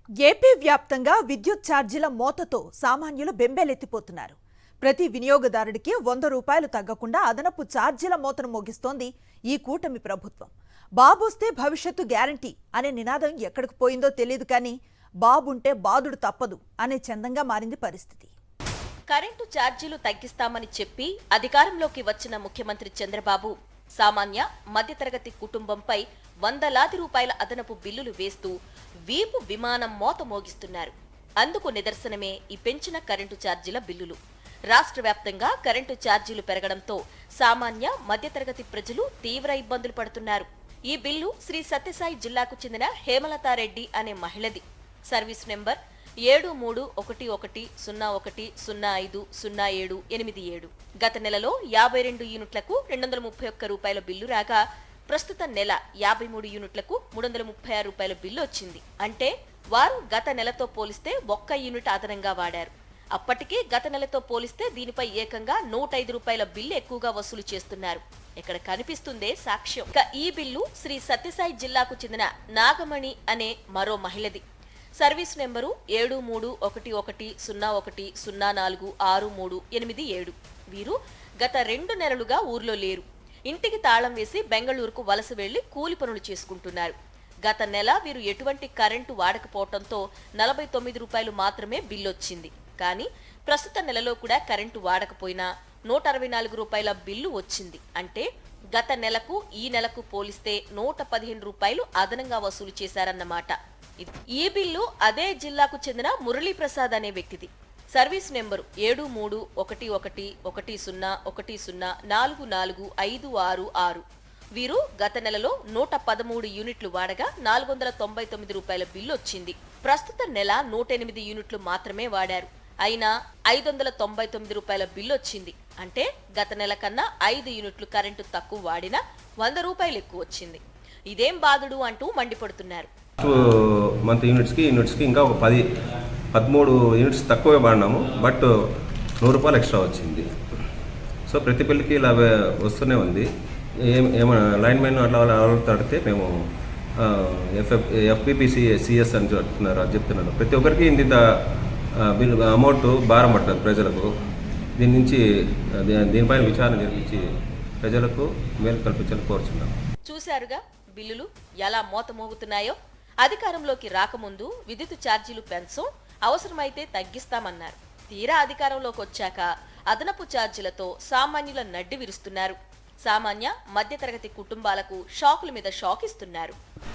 AP వ్యాప్తంగా విద్యుత్ ఛార్జీల మోతతో సామాన్యులు బెంబేలెత్తిపోతున్నారు. ప్రతి వినియోగదారుడికి ₹100 తగ్గకుండా అదనపు ఛార్జీల మోతను మోగిస్తోంది ఈ కూటమి ప్రభుత్వం. బాబొస్తే భవిష్యత్తు గ్యారంటీ అనే నినాదం ఎక్కడికి పోయిందో తెలియదు, కానీ బాబుంటే బాదుడు తప్పదు అనే చందంగా మారింది పరిస్థితి. కరెంటు ఛార్జీలు తగ్గిస్తామని చెప్పి అధికారంలోకి వచ్చిన ముఖ్యమంత్రి చంద్రబాబు సామాన్య మధ్యతరగతి కుటుంబంపై వందలాది రూపాయల అదనపు బిల్లులు వేస్తూ వీపు విమానం మోత మోగిస్తున్నారు. అందుకు నిదర్శనమే ఈ పెంచిన కరెంటు ఛార్జీల బిల్లులు. రాష్ట్ర వ్యాప్తంగా కరెంటు ఛార్జీలు పెరగడంతో సామాన్య మధ్యతరగతి ప్రజలు తీవ్ర ఇబ్బందులు పడుతున్నారు. ఈ బిల్లు శ్రీ సత్యసాయి జిల్లాకు చెందిన హేమలతారెడ్డి అనే మహిళది. Service number 731101050787. గత నెలలో 52 యూనిట్లకు ₹231 బిల్లు రాగా ప్రస్తుత నెల 53 యూనిట్లకు ₹336 బిల్లు వచ్చింది. అంటే వారు గత నెలతో పోలిస్తే 1 యూనిట్ అదనంగా వాడారు. అప్పటికే గత నెలతో పోలిస్తే దీనిపై ఏకంగా ₹105 బిల్లు ఎక్కువగా వసూలు చేస్తున్నారు. ఇక్కడ కనిపిస్తుందే సాక్ష్యం. ఈ బిల్లు శ్రీ సత్యసాయి జిల్లాకు చెందిన నాగమణి అనే మరో మహిళది. Service number 731101046387. వీరు గత 2 నెలలుగా ఊర్లో లేరు. ఇంటికి తాళం వేసి బెంగళూరుకు వలస వెళ్లి కూలి పనులు చేసుకుంటున్నారు. గత నెల వీరు ఎటువంటి కరెంటు వాడకపోవడంతో ₹49 మాత్రమే బిల్లొచ్చింది. కానీ ప్రస్తుత నెలలో కూడా కరెంటు వాడకపోయినా ₹164 బిల్లు వచ్చింది. అంటే గత నెలకు ఈ నెలకు పోలిస్తే ₹115 అదనంగా వసూలు చేశారన్నమాట. ఈ బిల్లు అదే జిల్లాకు చెందిన మురళీప్రసాద్ అనే వ్యక్తిది. Service number 73111010445666. వీరు గత నెలలో 113 యూనిట్లు వాడగా ₹499 బిల్లు వచ్చింది. ప్రస్తుత నెల 108 యూనిట్లు మాత్రమే వాడారు. అయినా ₹599 బిల్లు వచ్చింది. అంటే గత నెల కన్నా 5 యూనిట్లు కరెంటు తక్కువ వాడినా ₹100 ఎక్కువ వచ్చింది. ఇదేం బాధుడు అంటూ మండిపడుతున్నారు. మంత్ యూనిట్స్కి ఇంకా ఒక 13 యూనిట్స్ తక్కువే వాడినాము. బట్ ₹100 ఎక్స్ట్రా వచ్చింది. సో ప్రతి బిల్లుకి ఇలా వస్తూనే ఉంది. ఏమైనా లైన్ మ్యాన్ అట్లా తడితే మేము FPPCS అని చెప్తున్నారు. అది చెప్తున్నారు. ప్రతి ఒక్కరికి ఇంత బిల్ అమౌంట్ భారం పడుతుంది ప్రజలకు. దీనిపైన విచారణ జరిపించి ప్రజలకు మేలు కల్పించాలని కోరుచున్నాం. చూశారుగా బిల్లులు ఎలా మోత మోగుతున్నాయో. అధికారంలోకి రాకముందు విద్యుత్ ఛార్జీలు పెంచం, అవసరమైతే తగ్గిస్తామన్నారు. తీరా అధికారంలోకి వచ్చాక అదనపు ఛార్జీలతో సామాన్యుల నడ్డి విరుస్తున్నారు. సామాన్య మధ్యతరగతి కుటుంబాలకు షాకుల మీద షాక్ ఇస్తున్నారు.